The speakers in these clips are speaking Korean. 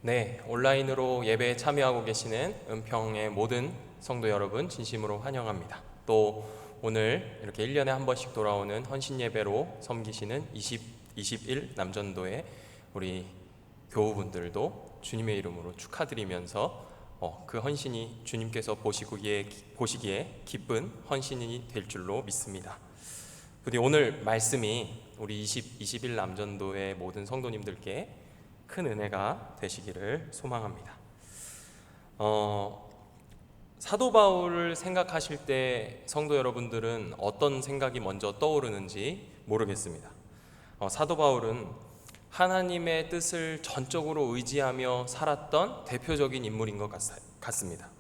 네, 온라인으로 예배에 참여하고 계시는 은평의 모든 성도 여러분 진심으로 환영합니다. 또 오늘 이렇게 1년에 한 번씩 돌아오는 헌신 예배로 섬기시는 21 남전도의 우리 교우분들도 주님의 이름으로 축하드리면서 그 헌신이 주님께서 보시기에 기쁜 헌신이 될 줄로 믿습니다. 부디 오늘 말씀이 우리 21 남전도의 모든 성도님들께 큰 은혜가 되시기를 소망합니다. 사도 바울을 생각하실 때 성도 여러분들은 어떤 생각이 먼저 떠오르는지 모르겠습니다. 사도 바울은 하나님의 뜻을 전적으로 의지하며 살았던 대표적인 인물인 것 같습니다.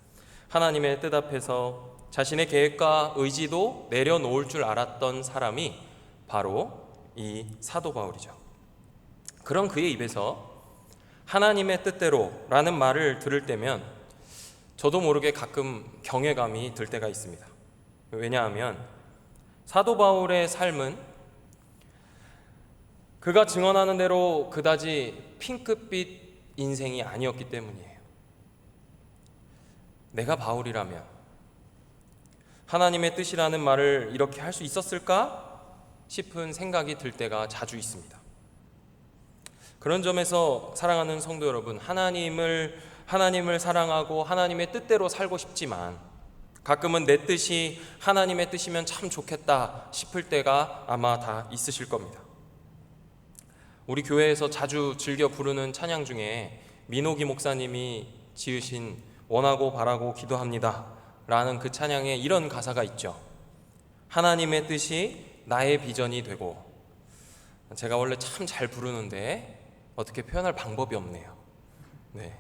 하나님의 뜻 앞에서 자신의 계획과 의지도 내려놓을 줄 알았던 사람이 바로 이 사도 바울이죠. 그런 그의 입에서 하나님의 뜻대로 라는 말을 들을 때면 저도 모르게 가끔 경외감이 들 때가 있습니다. 왜냐하면 사도 바울의 삶은 그가 증언하는 대로 그다지 핑크빛 인생이 아니었기 때문이에요. 내가 바울이라면 하나님의 뜻이라는 말을 이렇게 할 수 있었을까 싶은 생각이 들 때가 자주 있습니다. 그런 점에서 사랑하는 성도 여러분, 하나님을 사랑하고 하나님의 뜻대로 살고 싶지만 가끔은 내 뜻이 하나님의 뜻이면 참 좋겠다 싶을 때가 아마 다 있으실 겁니다. 우리 교회에서 자주 즐겨 부르는 찬양 중에 민호기 목사님이 지으신 원하고 바라고 기도합니다 라는 그 찬양에 이런 가사가 있죠. 하나님의 뜻이 나의 비전이 되고. 제가 원래 참 잘 부르는데 어떻게 표현할 방법이 없네요. 네.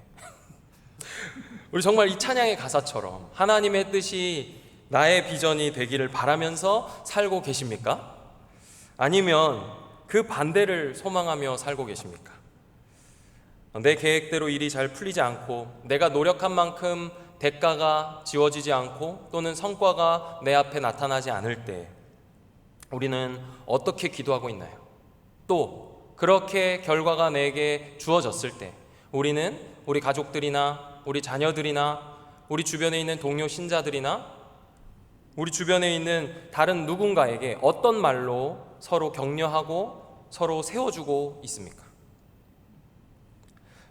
우리 정말 이 찬양의 가사처럼 하나님의 뜻이 나의 비전이 되기를 바라면서 살고 계십니까? 아니면 그 반대를 소망하며 살고 계십니까? 내 계획대로 일이 잘 풀리지 않고 내가 노력한 만큼 대가가 지워지지 않고 또는 성과가 내 앞에 나타나지 않을 때 우리는 어떻게 기도하고 있나요? 또 그렇게 결과가 내게 주어졌을 때 우리는 우리 가족들이나 우리 자녀들이나 우리 주변에 있는 동료 신자들이나 우리 주변에 있는 다른 누군가에게 어떤 말로 서로 격려하고 서로 세워주고 있습니까?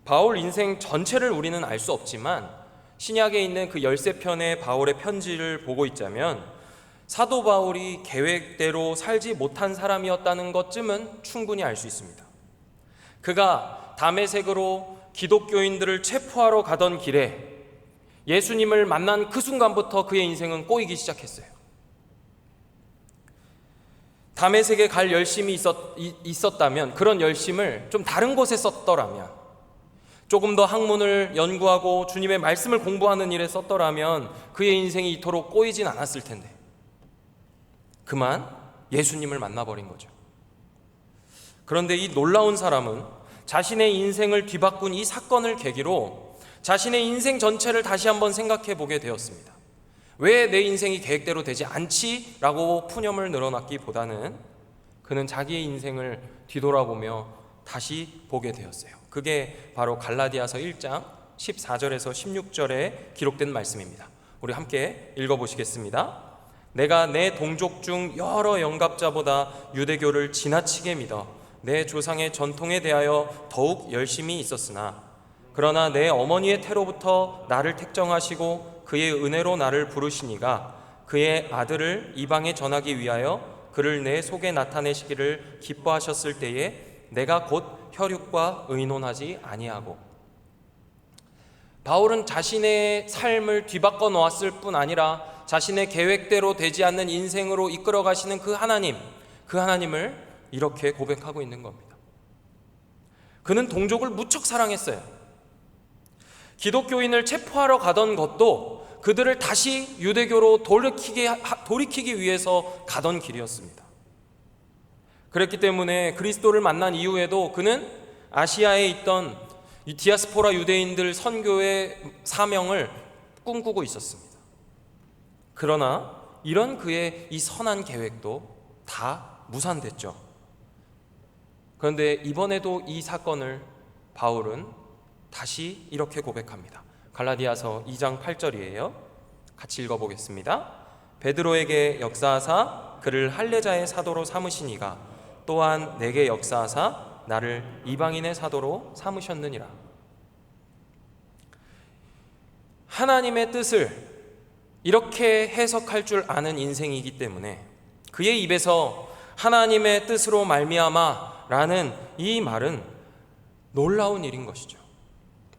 바울 인생 전체를 우리는 알 수 없지만 신약에 있는 그 13편의 바울의 편지를 보고 있자면 사도 바울이 계획대로 살지 못한 사람이었다는 것쯤은 충분히 알 수 있습니다. 그가 다메섹으로 기독교인들을 체포하러 가던 길에 예수님을 만난 그 순간부터 그의 인생은 꼬이기 시작했어요. 다메섹에 갈 열심이 있었다면 그런 열심을 좀 다른 곳에 썼더라면 조금 더 학문을 연구하고 주님의 말씀을 공부하는 일에 썼더라면 그의 인생이 이토록 꼬이진 않았을 텐데 그만 예수님을 만나버린 거죠. 그런데 이 놀라운 사람은 자신의 인생을 뒤바꾼 이 사건을 계기로 자신의 인생 전체를 다시 한번 생각해 보게 되었습니다. 왜 내 인생이 계획대로 되지 않지? 라고 푸념을 늘어놨기보다는 그는 자기의 인생을 뒤돌아보며 다시 보게 되었어요. 그게 바로 갈라디아서 1장 14절에서 16절에 기록된 말씀입니다. 우리 함께 읽어보시겠습니다. 내가 내 동족 중 여러 영갑자보다 유대교를 지나치게 믿어 내 조상의 전통에 대하여 더욱 열심히 있었으나 그러나 내 어머니의 태로부터 나를 택정하시고 그의 은혜로 나를 부르시니가 그의 아들을 이방에 전하기 위하여 그를 내 속에 나타내시기를 기뻐하셨을 때에 내가 곧 혈육과 의논하지 아니하고. 바울은 자신의 삶을 뒤바꿔 놓았을 뿐 아니라 자신의 계획대로 되지 않는 인생으로 이끌어 가시는 그 하나님을 이렇게 고백하고 있는 겁니다. 그는 동족을 무척 사랑했어요. 기독교인을 체포하러 가던 것도 그들을 다시 유대교로 돌이키기 위해서 가던 길이었습니다. 그랬기 때문에 그리스도를 만난 이후에도 그는 아시아에 있던 이 디아스포라 유대인들 선교의 사명을 꿈꾸고 있었습니다. 그러나 이런 그의 이 선한 계획도 다 무산됐죠. 그런데 이번에도 이 사건을 바울은 다시 이렇게 고백합니다. 갈라디아서 2장 8절이에요. 같이 읽어보겠습니다. 베드로에게 역사하사 그를 할례자의 사도로 삼으시니가 또한 내게 역사하사 나를 이방인의 사도로 삼으셨느니라. 하나님의 뜻을 이렇게 해석할 줄 아는 인생이기 때문에 그의 입에서 하나님의 뜻으로 말미암아 라는 이 말은 놀라운 일인 것이죠.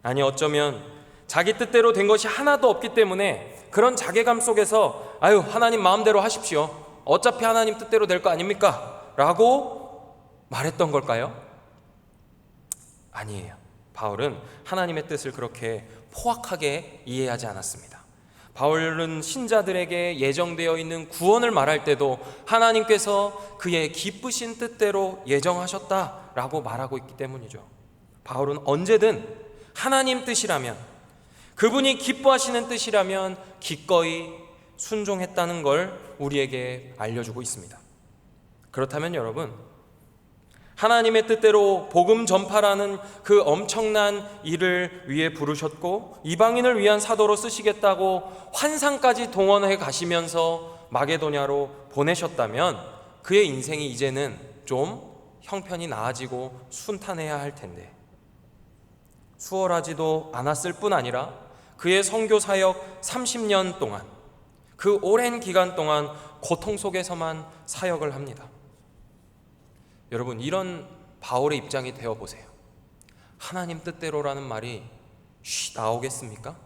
아니, 어쩌면 자기 뜻대로 된 것이 하나도 없기 때문에 그런 자괴감 속에서 아유, 하나님 마음대로 하십시오, 어차피 하나님 뜻대로 될 거 아닙니까? 라고 말했던 걸까요? 아니에요. 바울은 하나님의 뜻을 그렇게 포악하게 이해하지 않았습니다. 바울은 신자들에게 예정되어 있는 구원을 말할 때도 하나님께서 그의 기쁘신 뜻대로 예정하셨다라고 말하고 있기 때문이죠. 바울은 언제든 하나님 뜻이라면, 그분이 기뻐하시는 뜻이라면 기꺼이 순종했다는 걸 우리에게 알려주고 있습니다. 그렇다면 여러분, 하나님의 뜻대로 복음 전파라는 그 엄청난 일을 위해 부르셨고 이방인을 위한 사도로 쓰시겠다고 환상까지 동원해 가시면서 마게도냐로 보내셨다면 그의 인생이 이제는 좀 형편이 나아지고 순탄해야 할 텐데, 수월하지도 않았을 뿐 아니라 그의 선교 사역 30년 동안, 그 오랜 기간 동안 고통 속에서만 사역을 합니다. 여러분, 이런 바울의 입장이 되어보세요. 하나님 뜻대로라는 말이 나오겠습니까?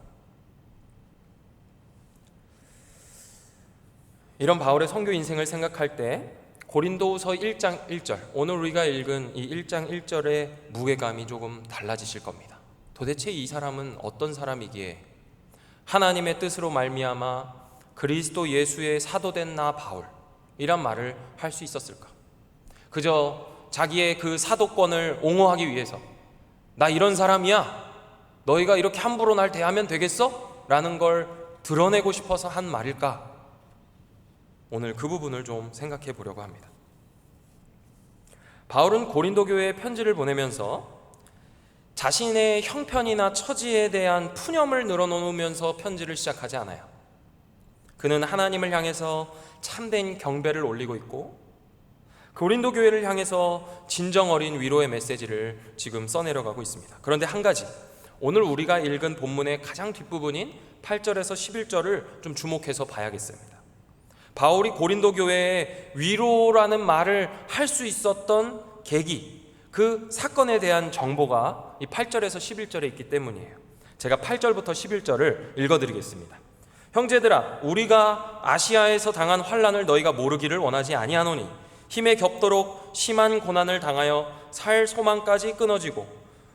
이런 바울의 선교 인생을 생각할 때 고린도후서 1장 1절, 오늘 우리가 읽은 이 1장 1절의 무게감이 조금 달라지실 겁니다. 도대체 이 사람은 어떤 사람이기에 하나님의 뜻으로 말미암아 그리스도 예수의 사도된 나 바울이란 말을 할 수 있었을까? 그저 자기의 그 사도권을 옹호하기 위해서 나 이런 사람이야, 너희가 이렇게 함부로 날 대하면 되겠어? 라는 걸 드러내고 싶어서 한 말일까? 오늘 그 부분을 좀 생각해 보려고 합니다. 바울은 고린도 교회에 편지를 보내면서 자신의 형편이나 처지에 대한 푸념을 늘어놓으면서 편지를 시작하지 않아요. 그는 하나님을 향해서 참된 경배를 올리고 있고 고린도 교회를 향해서 진정 어린 위로의 메시지를 지금 써내려가고 있습니다. 그런데 한 가지, 오늘 우리가 읽은 본문의 가장 뒷부분인 8절에서 11절을 좀 주목해서 봐야겠습니다. 바울이 고린도 교회에 위로라는 말을 할 수 있었던 계기, 그 사건에 대한 정보가 이 8절에서 11절에 있기 때문이에요. 제가 8절부터 11절을 읽어드리겠습니다. 형제들아, 우리가 아시아에서 당한 환난을 너희가 모르기를 원하지 아니하노니 힘에 겹도록 심한 고난을 당하여 살 소망까지 끊어지고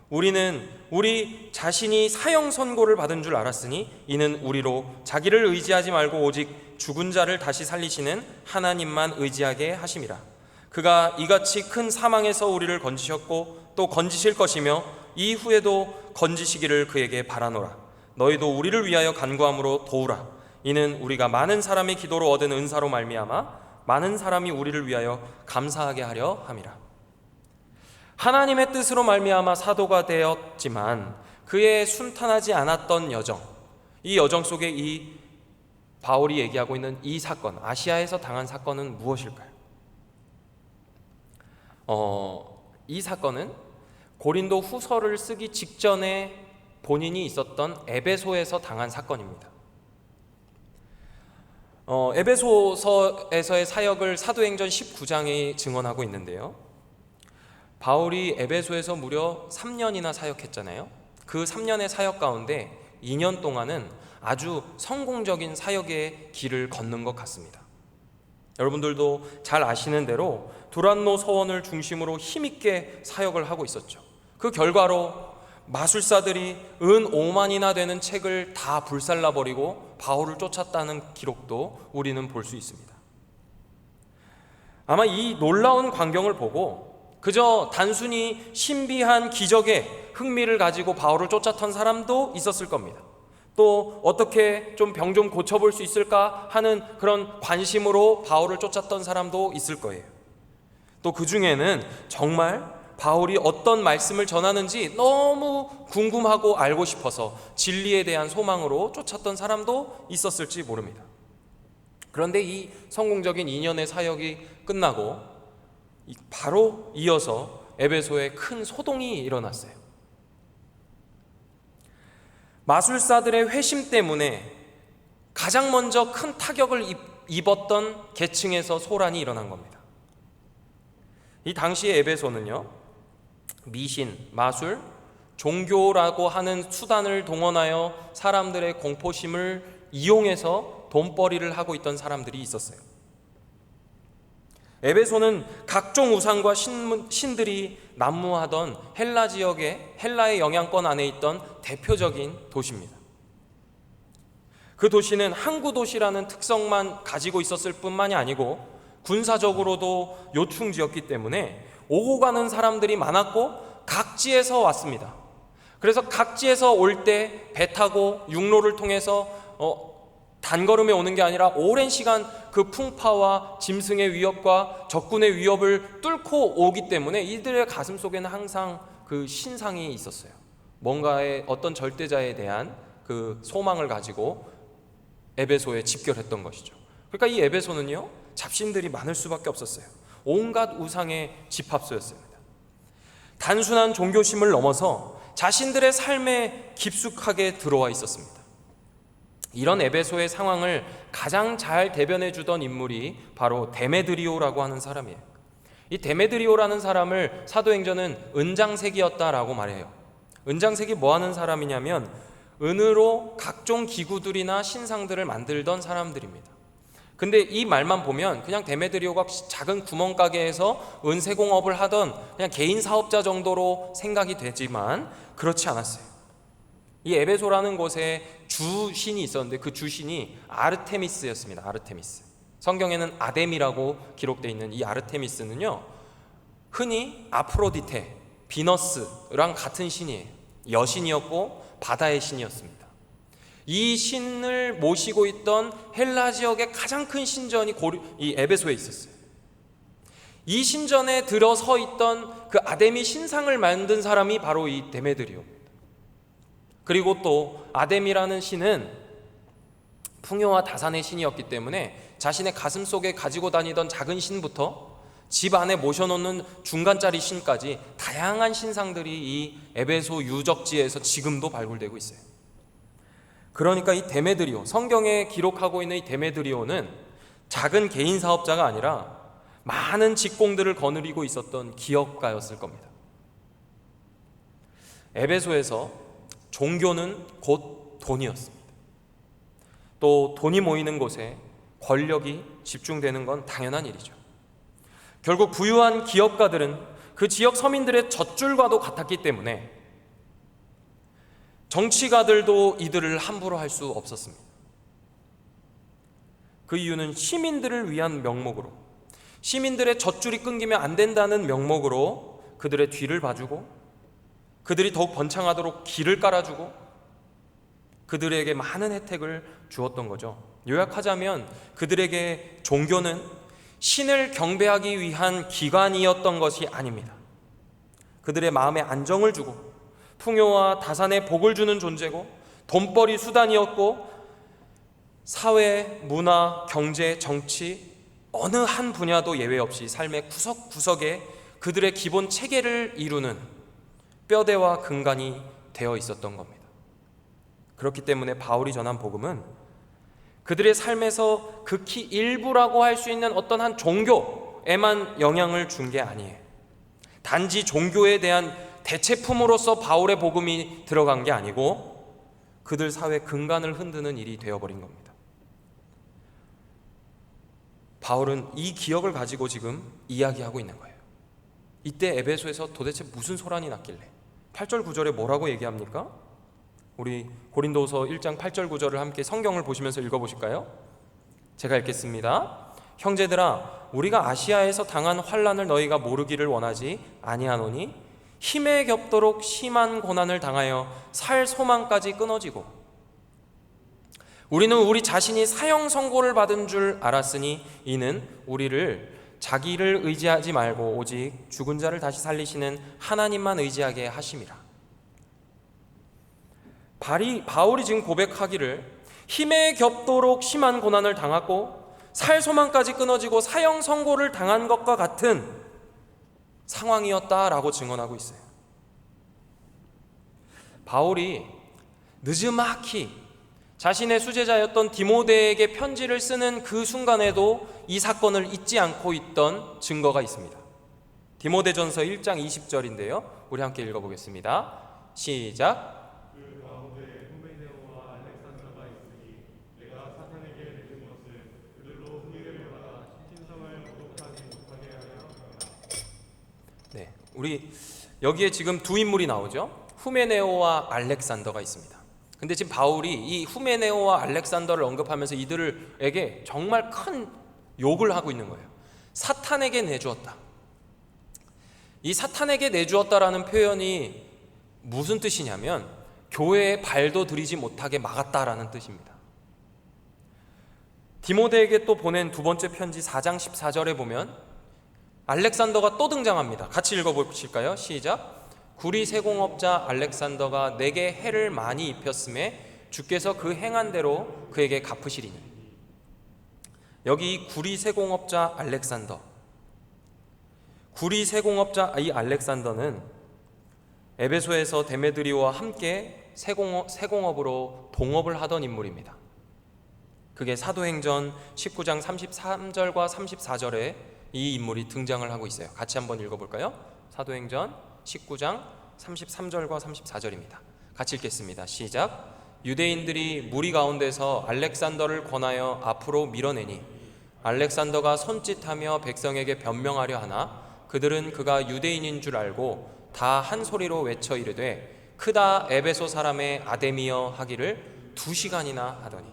우리는 우리 자신이 사형 선고를 받은 줄 알았으니 이는 우리로 자기를 의지하지 말고 오직 죽은 자를 다시 살리시는 하나님만 의지하게 하심이라. 그가 이같이 큰 사망에서 우리를 건지셨고 또 건지실 것이며 이후에도 건지시기를 그에게 바라노라. 너희도 우리를 위하여 간구함으로 도우라. 이는 우리가 많은 사람의 기도로 얻은 은사로 말미암아 많은 사람이 우리를 위하여 감사하게 하려 함이라. 하나님의 뜻으로 말미암아 사도가 되었지만 그의 순탄하지 않았던 여정, 이 여정 속에 이 바울이 얘기하고 있는 이 사건, 아시아에서 당한 사건은 무엇일까요? 이 사건은 고린도 후서를 쓰기 직전에 본인이 있었던 에베소에서 당한 사건입니다. 에베소서에서의 사역을 사도행전 19장이 증언하고 있는데요, 바울이 에베소에서 무려 3년이나 사역했잖아요. 그 3년의 사역 가운데 2년 동안은 아주 성공적인 사역의 길을 걷는 것 같습니다. 여러분들도 잘 아시는 대로 두란노 서원을 중심으로 힘있게 사역을 하고 있었죠. 그 결과로 마술사들이 은 5만이나 되는 책을 다 불살라버리고 바울을 쫓았다는 기록도 우리는 볼 수 있습니다. 아마 이 놀라운 광경을 보고 그저 단순히 신비한 기적에 흥미를 가지고 바울을 쫓았던 사람도 있었을 겁니다. 또 어떻게 좀 병 좀 고쳐볼 수 있을까 하는 그런 관심으로 바울을 쫓았던 사람도 있을 거예요. 또 그 중에는 정말 바울이 어떤 말씀을 전하는지 너무 궁금하고 알고 싶어서 진리에 대한 소망으로 쫓았던 사람도 있었을지 모릅니다. 그런데 이 성공적인 2년의 사역이 끝나고 바로 이어서 에베소에 큰 소동이 일어났어요. 마술사들의 회심 때문에 가장 먼저 큰 타격을 입었던 계층에서 소란이 일어난 겁니다. 이 당시의 에베소는요, 미신, 마술, 종교라고 하는 수단을 동원하여 사람들의 공포심을 이용해서 돈벌이를 하고 있던 사람들이 있었어요. 에베소는 각종 우상과 신들이 난무하던 헬라 지역의 헬라의 영향권 안에 있던 대표적인 도시입니다. 그 도시는 항구 도시라는 특성만 가지고 있었을 뿐만이 아니고 군사적으로도 요충지였기 때문에 오고 가는 사람들이 많았고 각지에서 왔습니다. 그래서 각지에서 올 때 배 타고 육로를 통해서 단걸음에 오는 게 아니라 오랜 시간 그 풍파와 짐승의 위협과 적군의 위협을 뚫고 오기 때문에 이들의 가슴 속에는 항상 그 신상이 있었어요. 뭔가의 어떤 절대자에 대한 그 소망을 가지고 에베소에 집결했던 것이죠. 그러니까 이 에베소는요, 잡신들이 많을 수밖에 없었어요. 온갖 우상의 집합소였습니다. 단순한 종교심을 넘어서 자신들의 삶에 깊숙하게 들어와 있었습니다. 이런 에베소의 상황을 가장 잘 대변해 주던 인물이 바로 데메드리오라고 하는 사람이에요. 이 데메드리오라는 사람을 사도행전은 은장색이었다라고 말해요. 은장색이 뭐 하는 사람이냐면 은으로 각종 기구들이나 신상들을 만들던 사람들입니다. 근데 이 말만 보면 그냥 데메드리오가 작은 구멍가게에서 은세공업을 하던 그냥 개인 사업자 정도로 생각이 되지만 그렇지 않았어요. 이 에베소라는 곳에 주신이 있었는데 그 주신이 아르테미스였습니다. 아르테미스. 성경에는 아뎀이라고 기록되어 있는 이 아르테미스는요, 흔히 아프로디테, 비너스랑 같은 신이에요. 여신이었고 바다의 신이었습니다. 이 신을 모시고 있던 헬라 지역의 가장 큰 신전이 이 에베소에 있었어요. 이 신전에 들어서 있던 그 아데미 신상을 만든 사람이 바로 이 데메드리오입니다. 그리고 또 아뎀이라는 신은 풍요와 다산의 신이었기 때문에 자신의 가슴 속에 가지고 다니던 작은 신부터 집 안에 모셔놓는 중간짜리 신까지 다양한 신상들이 이 에베소 유적지에서 지금도 발굴되고 있어요. 그러니까 이 데메드리오, 성경에 기록하고 있는 이 데메드리오는 작은 개인 사업자가 아니라 많은 직공들을 거느리고 있었던 기업가였을 겁니다. 에베소에서 종교는 곧 돈이었습니다. 또 돈이 모이는 곳에 권력이 집중되는 건 당연한 일이죠. 결국 부유한 기업가들은 그 지역 서민들의 젖줄과도 같았기 때문에 정치가들도 이들을 함부로 할 수 없었습니다. 그 이유는 시민들을 위한 명목으로, 시민들의 젖줄이 끊기면 안 된다는 명목으로 그들의 뒤를 봐주고 그들이 더욱 번창하도록 길을 깔아주고 그들에게 많은 혜택을 주었던 거죠. 요약하자면 그들에게 종교는 신을 경배하기 위한 기관이었던 것이 아닙니다. 그들의 마음에 안정을 주고 풍요와 다산의 복을 주는 존재고 돈벌이 수단이었고 사회, 문화, 경제, 정치 어느 한 분야도 예외 없이 삶의 구석구석에 그들의 기본 체계를 이루는 뼈대와 근간이 되어 있었던 겁니다. 그렇기 때문에 바울이 전한 복음은 그들의 삶에서 극히 일부라고 할 수 있는 어떤 한 종교에만 영향을 준 게 아니에요. 단지 종교에 대한 대체품으로서 바울의 복음이 들어간 게 아니고 그들 사회 근간을 흔드는 일이 되어버린 겁니다. 바울은 이 기억을 가지고 지금 이야기하고 있는 거예요. 이때 에베소에서 도대체 무슨 소란이 났길래 8절 9절에 뭐라고 얘기합니까? 우리 고린도서 1장 8절 9절을 함께 성경을 보시면서 읽어보실까요? 제가 읽겠습니다. 형제들아, 우리가 아시아에서 당한 환난을 너희가 모르기를 원하지 아니하노니 힘에 겹도록 심한 고난을 당하여 살 소망까지 끊어지고 우리는 우리 자신이 사형 선고를 받은 줄 알았으니 이는 우리를 자기를 의지하지 말고 오직 죽은 자를 다시 살리시는 하나님만 의지하게 하심이라. 바울이 지금 고백하기를 힘에 겹도록 심한 고난을 당하고 살 소망까지 끊어지고 사형 선고를 당한 것과 같은 상황이었다라고 증언하고 있어요. 바울이 느즈막히 자신의 수제자였던 디모데에게 편지를 쓰는 그 순간에도 이 사건을 잊지 않고 있던 증거가 있습니다. 디모데전서 1장 20절인데요. 우리 함께 읽어보겠습니다. 시작. 네, 우리 여기에 지금 두 인물이 나오죠. 후메네오와 알렉산더가 있습니다. 근데 지금 바울이 이 후메네오와 알렉산더를 언급하면서 이들에게 정말 큰 욕을 하고 있는 거예요. 사탄에게 내주었다. 이 사탄에게 내주었다라는 표현이 무슨 뜻이냐면 교회에 발도 들이지 못하게 막았다라는 뜻입니다. 디모데에게 또 보낸 두 번째 편지 4장 14절에 보면 알렉산더가 또 등장합니다. 같이 읽어보실까요? 시작. 구리 세공업자 알렉산더가 내게 해를 많이 입혔음에 주께서 그 행한 대로 그에게 갚으시리니. 여기 이 구리 세공업자 알렉산더, 구리 세공업자 이 알렉산더는 에베소에서 데메드리오와 함께 세공업으로 동업을 하던 인물입니다. 그게 사도행전 19장 33절과 34절에 이 인물이 등장을 하고 있어요. 같이 한번 읽어볼까요? 사도행전 19장 33절과 34절입니다. 같이 읽겠습니다. 시작. 유대인들이 무리 가운데서 알렉산더를 권하여 앞으로 밀어내니 알렉산더가 손짓하며 백성에게 변명하려 하나 그들은 그가 유대인인 줄 알고 다 한 소리로 외쳐 이르되 크다 에베소 사람의 아데미여 하기를 2시간이나 하더니.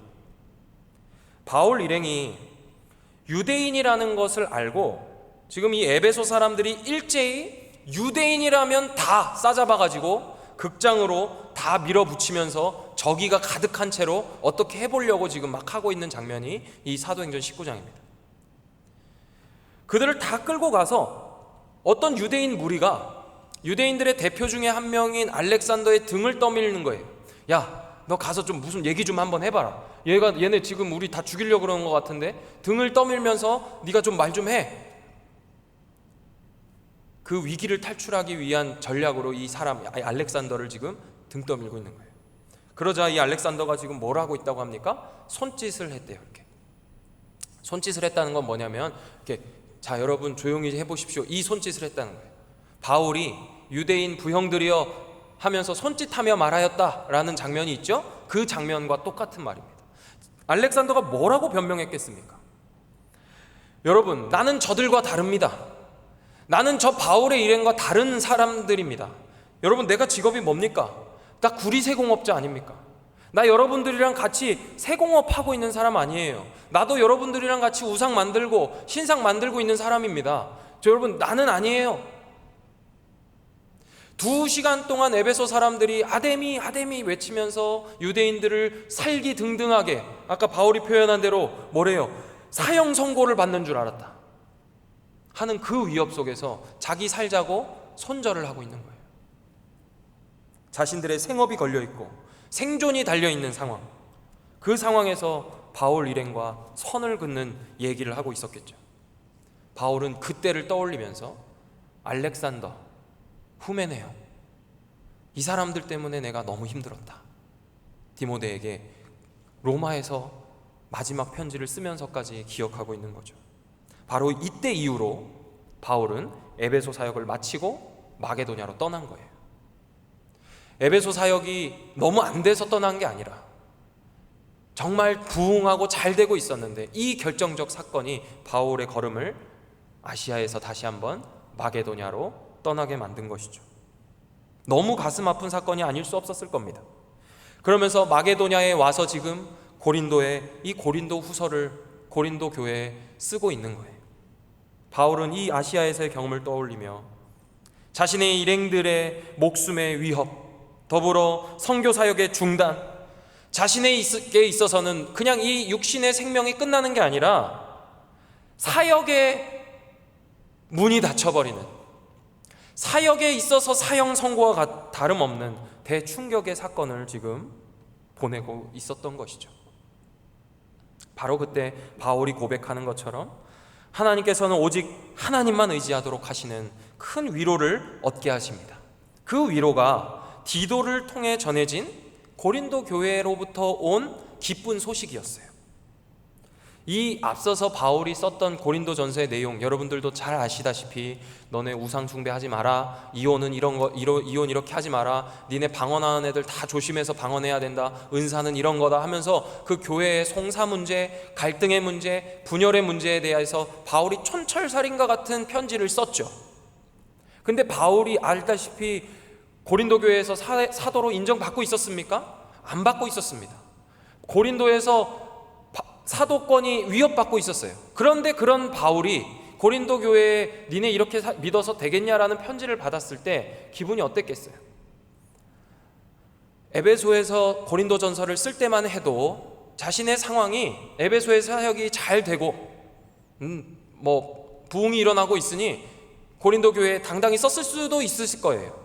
바울 일행이 유대인이라는 것을 알고 지금 이 에베소 사람들이 일제히 유대인이라면 다 싸잡아가지고 극장으로 다 밀어붙이면서 저기가 가득한 채로 어떻게 해보려고 지금 막 하고 있는 장면이 이 사도행전 19장입니다. 그들을 다 끌고 가서 어떤 유대인 무리가 유대인들의 대표 중에 한 명인 알렉산더의 등을 떠밀는 거예요. 야, 너 가서 좀 무슨 얘기 좀 한번 해봐라. 얘네 지금 우리 다 죽이려고 그러는 것 같은데 등을 떠밀면서 네가 좀 말 좀 해. 그 위기를 탈출하기 위한 전략으로 이 사람 알렉산더를 지금 등 떠밀고 있는 거예요. 그러자 이 알렉산더가 지금 뭘 하고 있다고 합니까? 손짓을 했대요. 이렇게 손짓을 했다는 건 뭐냐면 이렇게 자 여러분 조용히 해보십시오. 이 손짓을 했다는 거예요. 바울이 유대인 부형들이여 하면서 손짓하며 말하였다라는 장면이 있죠. 그 장면과 똑같은 말입니다. 알렉산더가 뭐라고 변명했겠습니까? 여러분, 나는 저들과 다릅니다. 나는 저 바울의 일행과 다른 사람들입니다. 여러분, 내가 직업이 뭡니까? 나 구리세공업자 아닙니까? 나 여러분들이랑 같이 세공업하고 있는 사람 아니에요. 나도 여러분들이랑 같이 우상 만들고 신상 만들고 있는 사람입니다. 여러분, 나는 아니에요. 2시간 동안 에베소 사람들이 아데미 아데미 외치면서 유대인들을 살기등등하게, 아까 바울이 표현한 대로 뭐래요? 사형 선고를 받는 줄 알았다 하는 그 위협 속에서 자기 살자고 손절을 하고 있는 거예요. 자신들의 생업이 걸려있고 생존이 달려있는 상황, 그 상황에서 바울 일행과 선을 긋는 얘기를 하고 있었겠죠. 바울은 그때를 떠올리면서 알렉산더, 후메네오, 이 사람들 때문에 내가 너무 힘들었다. 디모데에게 로마에서 마지막 편지를 쓰면서까지 기억하고 있는 거죠. 바로 이때 이후로 바울은 에베소 사역을 마치고 마게도냐로 떠난 거예요. 에베소 사역이 너무 안 돼서 떠난 게 아니라 정말 부흥하고 잘 되고 있었는데 이 결정적 사건이 바울의 걸음을 아시아에서 다시 한번 마게도냐로 떠나게 만든 것이죠. 너무 가슴 아픈 사건이 아닐 수 없었을 겁니다. 그러면서 마게도냐에 와서 지금 고린도에 이 고린도 후서를 고린도 교회에 쓰고 있는 거예요. 바울은 이 아시아에서의 경험을 떠올리며 자신의 일행들의 목숨의 위협, 더불어 선교 사역의 중단, 자신에게 있어서는 그냥 이 육신의 생명이 끝나는 게 아니라 사역의 문이 닫혀버리는, 사역에 있어서 사형 선고와 다름없는 대충격의 사건을 지금 보내고 있었던 것이죠. 바로 그때 바울이 고백하는 것처럼 하나님께서는 오직 하나님만 의지하도록 하시는 큰 위로를 얻게 하십니다. 그 위로가 디도를 통해 전해진 고린도 교회로부터 온 기쁜 소식이었어요. 이 앞서서 바울이 썼던 고린도 전서의 내용, 여러분들도 잘 아시다시피 너네 우상 숭배하지 마라, 이혼은 이혼 이렇게 하지 마라, 니네 방언하는 애들 다 조심해서 방언해야 된다, 은사는 이런 거다 하면서 그 교회의 송사 문제, 갈등의 문제, 분열의 문제에 대해서 바울이 촌철살인과 같은 편지를 썼죠. 근데 바울이 알다시피 고린도 교회에서 사도로 인정받고 있었습니까? 안 받고 있었습니다. 고린도에서 사도권이 위협받고 있었어요. 그런데 그런 바울이 고린도 교회에 니네 이렇게 믿어서 되겠냐라는 편지를 받았을 때 기분이 어땠겠어요? 에베소에서 고린도 전서를 쓸 때만 해도 자신의 상황이 에베소의 사역이 잘 되고 부흥이 일어나고 있으니 고린도 교회에 당당히 썼을 수도 있으실 거예요.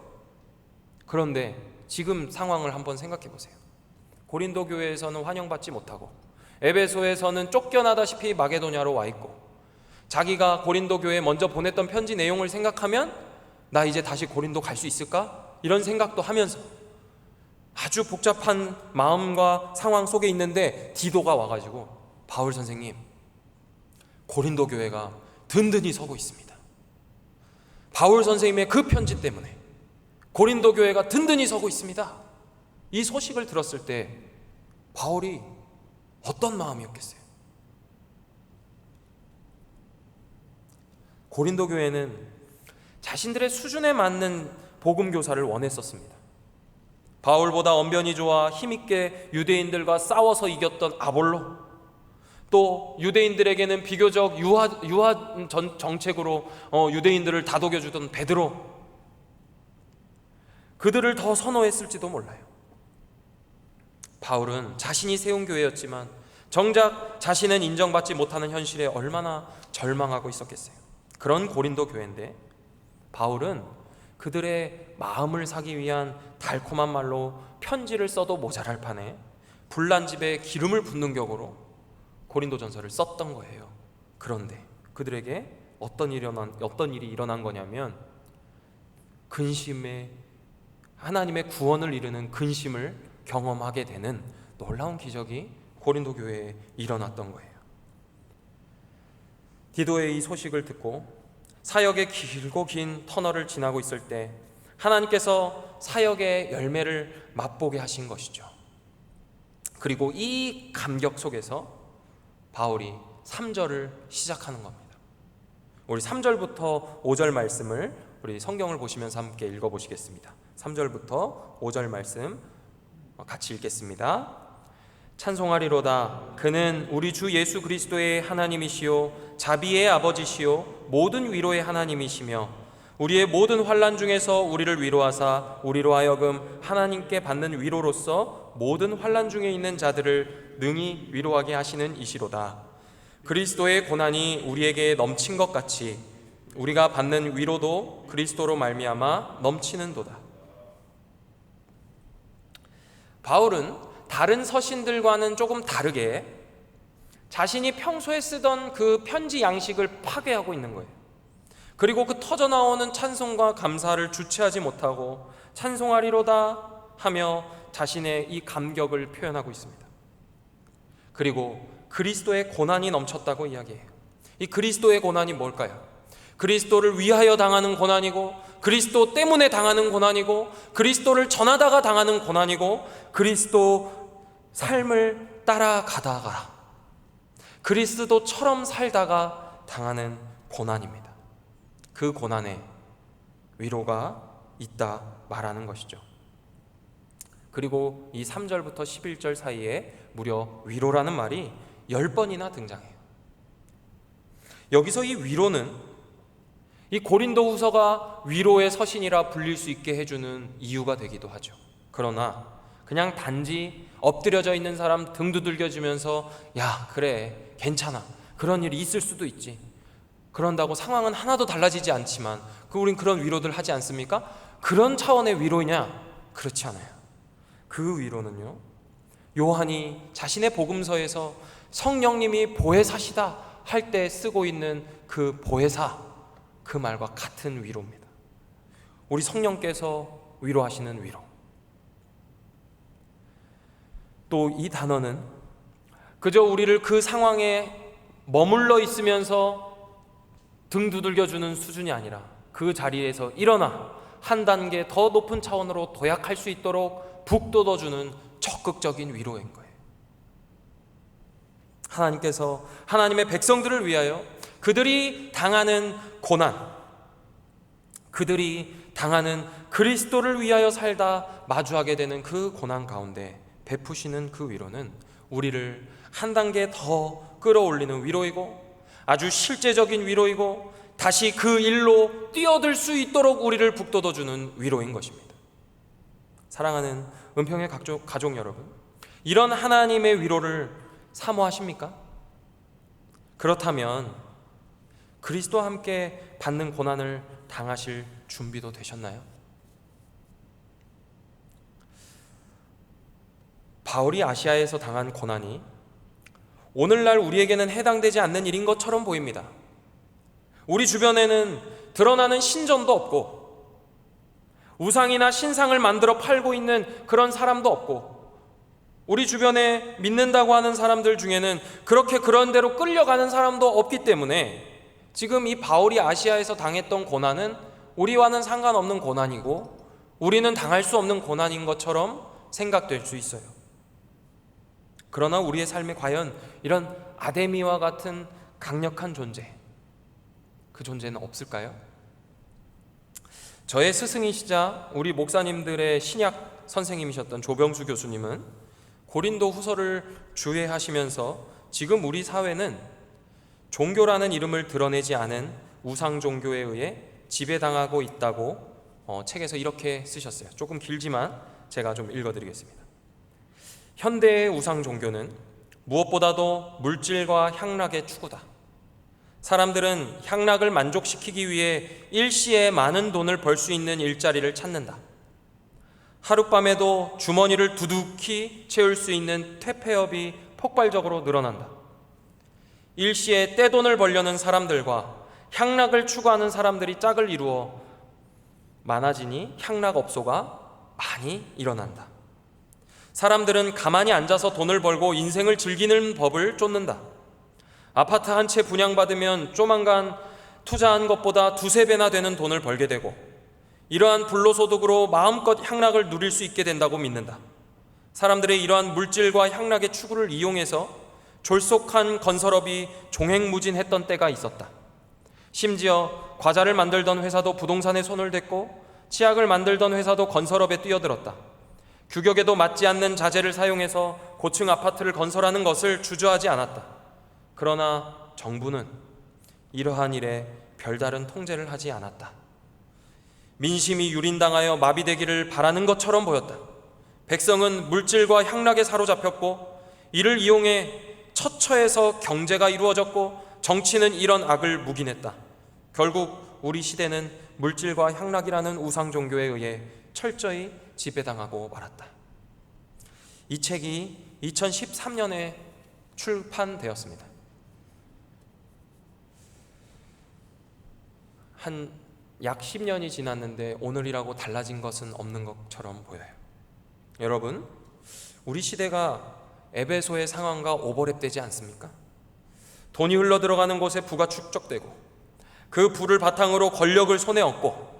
그런데 지금 상황을 한번 생각해 보세요. 고린도 교회에서는 환영받지 못하고 에베소에서는 쫓겨나다시피 마게도냐로 와 있고, 자기가 고린도 교회에 먼저 보냈던 편지 내용을 생각하면 나 이제 다시 고린도 갈 수 있을까? 이런 생각도 하면서 아주 복잡한 마음과 상황 속에 있는데 디도가 와가지고 바울 선생님, 고린도 교회가 든든히 서고 있습니다. 바울 선생님의 그 편지 때문에 고린도 교회가 든든히 서고 있습니다. 이 소식을 들었을 때 바울이 어떤 마음이었겠어요? 고린도 교회는 자신들의 수준에 맞는 복음 교사를 원했었습니다. 바울보다 언변이 좋아 힘있게 유대인들과 싸워서 이겼던 아볼로, 또 유대인들에게는 비교적 유화 정책으로 유대인들을 다독여주던 베드로, 그들을 더 선호했을지도 몰라요. 바울은 자신이 세운 교회였지만 정작 자신은 인정받지 못하는 현실에 얼마나 절망하고 있었겠어요. 그런 고린도 교회인데 바울은 그들의 마음을 사기 위한 달콤한 말로 편지를 써도 모자랄 판에 불난집에 기름을 붓는 격으로 고린도 전서를 썼던 거예요. 그런데 그들에게 어떤 일이 일어난 거냐면 하나님의 구원을 이루는 근심을 경험하게 되는 놀라운 기적이 고린도 교회에 일어났던 거예요. 디도의 이 소식을 듣고 사역의 길고 긴 터널을 지나고 있을 때 하나님께서 사역의 열매를 맛보게 하신 것이죠. 그리고 이 감격 속에서 바울이 3절을 시작하는 겁니다. 우리 3절부터 5절 말씀을 우리 성경을 보시면서 함께 읽어보시겠습니다. 3절부터 5절 말씀 같이 읽겠습니다. 찬송하리로다. 그는 우리 주 예수 그리스도의 하나님이시요 자비의 아버지시요 모든 위로의 하나님이시며 우리의 모든 환난 중에서 우리를 위로하사 우리로 하여금 하나님께 받는 위로로서 모든 환난 중에 있는 자들을 능히 위로하게 하시는 이시로다. 그리스도의 고난이 우리에게 넘친 것 같이 우리가 받는 위로도 그리스도로 말미암아 넘치는도다. 바울은 다른 서신들과는 조금 다르게 자신이 평소에 쓰던 그 편지 양식을 파괴하고 있는 거예요. 그리고 그 터져나오는 찬송과 감사를 주체하지 못하고 찬송하리로다 하며 자신의 이 감격을 표현하고 있습니다. 그리고 그리스도의 고난이 넘쳤다고 이야기해요. 이 그리스도의 고난이 뭘까요? 그리스도를 위하여 당하는 고난이고, 그리스도 때문에 당하는 고난이고, 그리스도를 전하다가 당하는 고난이고, 그리스도 삶을 따라가다가 그리스도처럼 살다가 당하는 고난입니다. 그 고난에 위로가 있다 말하는 것이죠. 그리고 이 3절부터 11절 사이에 무려 위로라는 말이 10번이나 등장해요. 여기서 이 위로는 이 고린도 후서가 위로의 서신이라 불릴 수 있게 해주는 이유가 되기도 하죠. 그러나 그냥 단지 엎드려져 있는 사람 등 두들겨주면서 야 그래 괜찮아 그런 일이 있을 수도 있지, 그런다고 상황은 하나도 달라지지 않지만 우린 그런 위로들 하지 않습니까? 그런 차원의 위로냐? 그렇지 않아요. 그 위로는요, 요한이 자신의 복음서에서 성령님이 보혜사시다 할 때 쓰고 있는 그 보혜사, 그 말과 같은 위로입니다. 우리 성령께서 위로하시는 위로. 또 이 단어는 그저 우리를 그 상황에 머물러 있으면서 등 두들겨주는 수준이 아니라 그 자리에서 일어나 한 단계 더 높은 차원으로 도약할 수 있도록 북돋워주는 적극적인 위로인 거예요. 하나님께서 하나님의 백성들을 위하여 그들이 당하는 고난, 그들이 당하는 그리스도를 위하여 살다 마주하게 되는 그 고난 가운데 베푸시는 그 위로는 우리를 한 단계 더 끌어올리는 위로이고 아주 실제적인 위로이고 다시 그 일로 뛰어들 수 있도록 우리를 북돋워주는 위로인 것입니다. 사랑하는 은평의 가족 여러분, 이런 하나님의 위로를 사모하십니까? 그렇다면 그리스도와 함께 받는 고난을 당하실 준비도 되셨나요? 바울이 아시아에서 당한 고난이 오늘날 우리에게는 해당되지 않는 일인 것처럼 보입니다. 우리 주변에는 드러나는 신전도 없고 우상이나 신상을 만들어 팔고 있는 그런 사람도 없고 우리 주변에 믿는다고 하는 사람들 중에는 그렇게 그런 대로 끌려가는 사람도 없기 때문에 지금 이 바울이 아시아에서 당했던 고난은 우리와는 상관없는 고난이고 우리는 당할 수 없는 고난인 것처럼 생각될 수 있어요. 그러나 우리의 삶에 과연 이런 아데미와 같은 강력한 존재, 그 존재는 없을까요? 저의 스승이시자 우리 목사님들의 신약 선생님이셨던 조병수 교수님은 고린도 후서를 주해하시면서 지금 우리 사회는 종교라는 이름을 드러내지 않은 우상 종교에 의해 지배당하고 있다고 책에서 이렇게 쓰셨어요. 조금 길지만 제가 좀 읽어드리겠습니다. 현대의 우상 종교는 무엇보다도 물질과 향락의 추구다. 사람들은 향락을 만족시키기 위해 일시에 많은 돈을 벌 수 있는 일자리를 찾는다. 하룻밤에도 주머니를 두둑히 채울 수 있는 퇴폐업이 폭발적으로 늘어난다. 일시에 떼돈을 벌려는 사람들과 향락을 추구하는 사람들이 짝을 이루어 많아지니 향락업소가 많이 일어난다. 사람들은 가만히 앉아서 돈을 벌고 인생을 즐기는 법을 쫓는다. 아파트 한 채 분양받으면 조만간 투자한 것보다 두세 배나 되는 돈을 벌게 되고 이러한 불로소득으로 마음껏 향락을 누릴 수 있게 된다고 믿는다. 사람들의 이러한 물질과 향락의 추구를 이용해서 졸속한 건설업이 종횡무진했던 때가 있었다. 심지어 과자를 만들던 회사도 부동산에 손을 댔고 치약을 만들던 회사도 건설업에 뛰어들었다. 규격에도 맞지 않는 자재를 사용해서 고층 아파트를 건설하는 것을 주저하지 않았다. 그러나 정부는 이러한 일에 별다른 통제를 하지 않았다. 민심이 유린당하여 마비되기를 바라는 것처럼 보였다. 백성은 물질과 향락에 사로잡혔고 이를 이용해 처처에서 경제가 이루어졌고 정치는 이런 악을 묵인했다. 결국 우리 시대는 물질과 향락이라는 우상 종교에 의해 철저히 지배당하고 말았다. 이 책이 2013년에 출판되었습니다. 약 10년이 지났는데 오늘이라고 달라진 것은 없는 것처럼 보여요. 여러분, 우리 시대가 에베소의 상황과 오버랩되지 않습니까? 돈이 흘러들어가는 곳에 부가 축적되고 그 부를 바탕으로 권력을 손에 얻고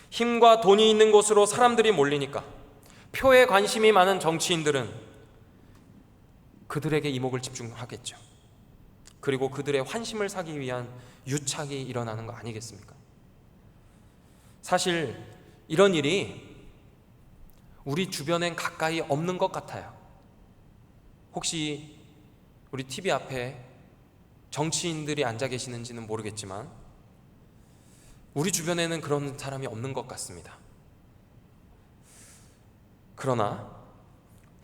힘과 돈이 있는 곳으로 사람들이 몰리니까 표에 관심이 많은 정치인들은 그들에게 이목을 집중하겠죠. 그리고 그들의 환심을 사기 위한 유착이 일어나는 거 아니겠습니까? 사실 이런 일이 우리 주변엔 가까이 없는 것 같아요. 혹시 우리 TV 앞에 정치인들이 앉아 계시는지는 모르겠지만 우리 주변에는 그런 사람이 없는 것 같습니다. 그러나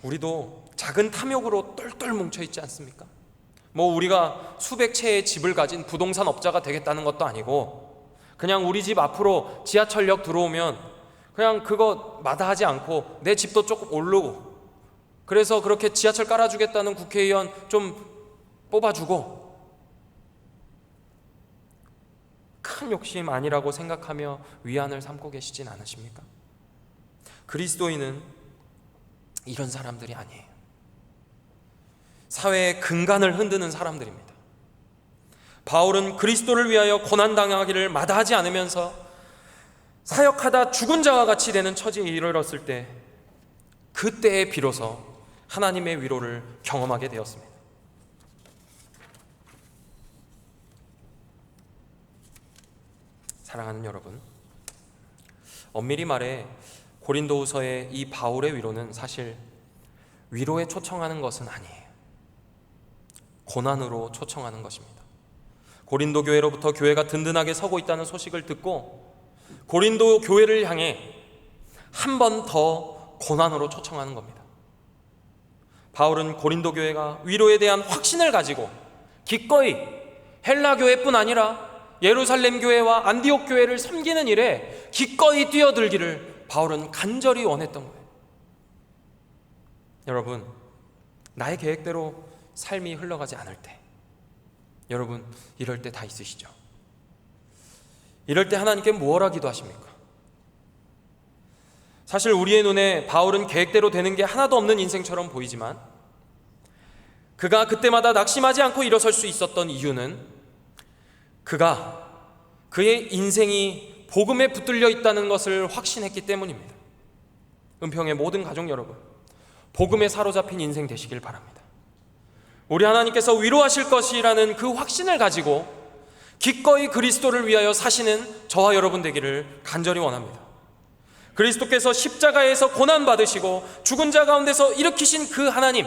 우리도 작은 탐욕으로 똘똘 뭉쳐 있지 않습니까? 뭐 우리가 수백 채의 집을 가진 부동산 업자가 되겠다는 것도 아니고, 그냥 우리 집 앞으로 지하철역 들어오면 그냥 그거 마다하지 않고 내 집도 조금 오르고, 그래서 그렇게 지하철 깔아주겠다는 국회의원 좀 뽑아주고, 큰 욕심 아니라고 생각하며 위안을 삼고 계시진 않으십니까? 그리스도인은 이런 사람들이 아니에요. 사회의 근간을 흔드는 사람들입니다. 바울은 그리스도를 위하여 고난당하기를 마다하지 않으면서 사역하다 죽은 자와 같이 되는 처지에 이르렀을 때, 그때에 비로소 하나님의 위로를 경험하게 되었습니다. 사랑하는 여러분, 엄밀히 말해 고린도후서의 이 바울의 위로는 사실 위로에 초청하는 것은 아니에요. 고난으로 초청하는 것입니다. 고린도 교회로부터 교회가 든든하게 서고 있다는 소식을 듣고 고린도 교회를 향해 한 번 더 고난으로 초청하는 겁니다. 바울은 고린도 교회가 위로에 대한 확신을 가지고 기꺼이 헬라 교회뿐 아니라 예루살렘 교회와 안디옥 교회를 섬기는 일에 기꺼이 뛰어들기를 바울은 간절히 원했던 거예요. 여러분, 나의 계획대로 삶이 흘러가지 않을 때, 여러분 이럴 때 다 있으시죠? 이럴 때 하나님께 무엇라 기도하십니까? 사실 우리의 눈에 바울은 계획대로 되는 게 하나도 없는 인생처럼 보이지만, 그가 그때마다 낙심하지 않고 일어설 수 있었던 이유는 그의 인생이 복음에 붙들려 있다는 것을 확신했기 때문입니다. 은평의 모든 가족 여러분, 복음에 사로잡힌 인생 되시길 바랍니다. 우리 하나님께서 위로하실 것이라는 그 확신을 가지고 기꺼이 그리스도를 위하여 사시는 저와 여러분 되기를 간절히 원합니다. 그리스도께서 십자가에서 고난받으시고 죽은 자 가운데서 일으키신 그 하나님,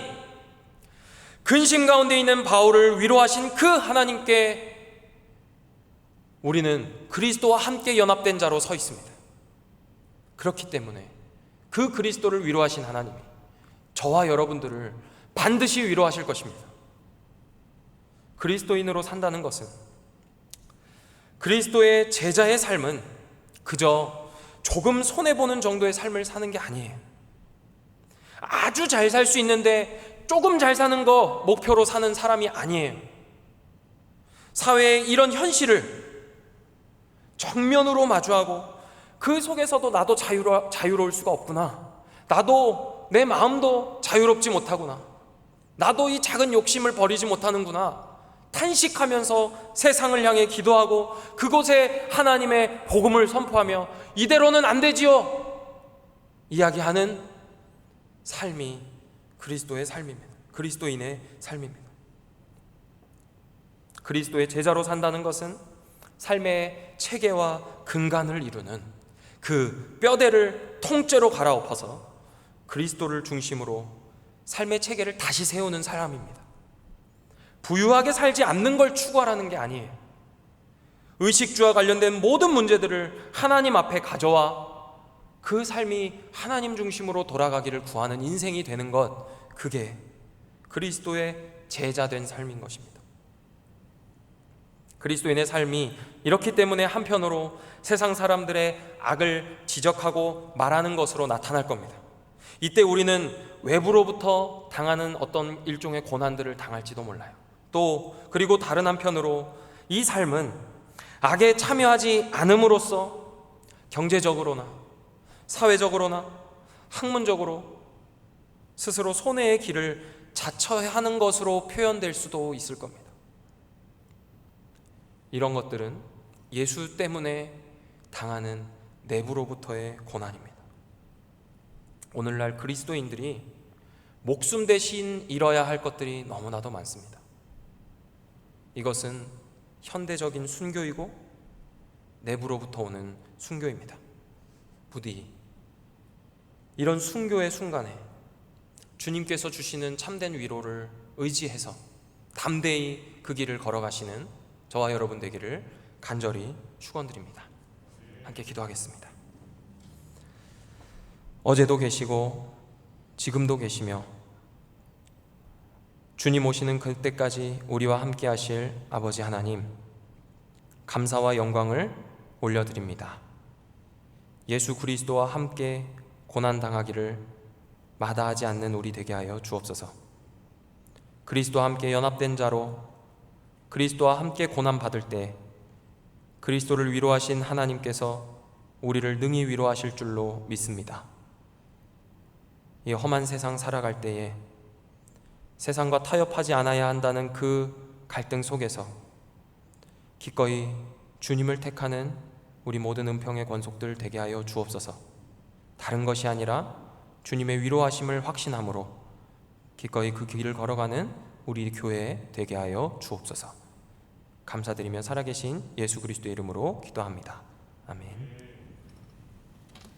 근심 가운데 있는 바울을 위로하신 그 하나님께 우리는 그리스도와 함께 연합된 자로 서 있습니다. 그렇기 때문에 그 그리스도를 위로하신 하나님이 저와 여러분들을 반드시 위로하실 것입니다. 그리스도인으로 산다는 것은, 그리스도의 제자의 삶은 그저 조금 손해보는 정도의 삶을 사는 게 아니에요. 아주 잘 살 수 있는데 조금 잘 사는 거 목표로 사는 사람이 아니에요. 사회의 이런 현실을 정면으로 마주하고 그 속에서도 나도 자유로울 수가 없구나, 나도 내 마음도 자유롭지 못하구나, 나도 이 작은 욕심을 버리지 못하는구나 탄식하면서 세상을 향해 기도하고 그곳에 하나님의 복음을 선포하며 이대로는 안 되지요 이야기하는 삶이 그리스도의 삶입니다. 그리스도인의 삶입니다. 그리스도의 제자로 산다는 것은 삶의 체계와 근간을 이루는 그 뼈대를 통째로 갈아엎어서 그리스도를 중심으로 삶의 체계를 다시 세우는 사람입니다. 부유하게 살지 않는 걸 추구하라는 게 아니에요. 의식주와 관련된 모든 문제들을 하나님 앞에 가져와 그 삶이 하나님 중심으로 돌아가기를 구하는 인생이 되는 것, 그게 그리스도의 제자된 삶인 것입니다. 그리스도인의 삶이 이렇기 때문에 한편으로 세상 사람들의 악을 지적하고 말하는 것으로 나타날 겁니다. 이때 우리는 외부로부터 당하는 어떤 일종의 고난들을 당할지도 몰라요. 또 그리고 다른 한편으로 이 삶은 악에 참여하지 않음으로써 경제적으로나 사회적으로나 학문적으로 스스로 손해의 길을 자처하는 것으로 표현될 수도 있을 겁니다. 이런 것들은 예수 때문에 당하는 내부로부터의 고난입니다. 오늘날 그리스도인들이 목숨 대신 잃어야 할 것들이 너무나도 많습니다. 이것은 현대적인 순교이고 내부로부터 오는 순교입니다. 부디 이런 순교의 순간에 주님께서 주시는 참된 위로를 의지해서 담대히 그 길을 걸어가시는 저와 여러분 되기를 간절히 축원드립니다. 함께 기도하겠습니다. 어제도 계시고 지금도 계시며 주님 오시는 그때까지 우리와 함께 하실 아버지 하나님, 감사와 영광을 올려드립니다. 예수 그리스도와 함께 고난당하기를 마다하지 않는 우리 되게 하여 주옵소서. 그리스도와 함께 연합된 자로 그리스도와 함께 고난받을 때 그리스도를 위로하신 하나님께서 우리를 능히 위로하실 줄로 믿습니다. 이 험한 세상 살아갈 때에 세상과 타협하지 않아야 한다는 그 갈등 속에서 기꺼이 주님을 택하는 우리 모든 은평의 권속들 되게 하여 주옵소서. 다른 것이 아니라 주님의 위로하심을 확신함으로 기꺼이 그 길을 걸어가는 우리 교회 되게 하여 주옵소서. 감사드리며 살아계신 예수 그리스도의 이름으로 기도합니다. 아멘.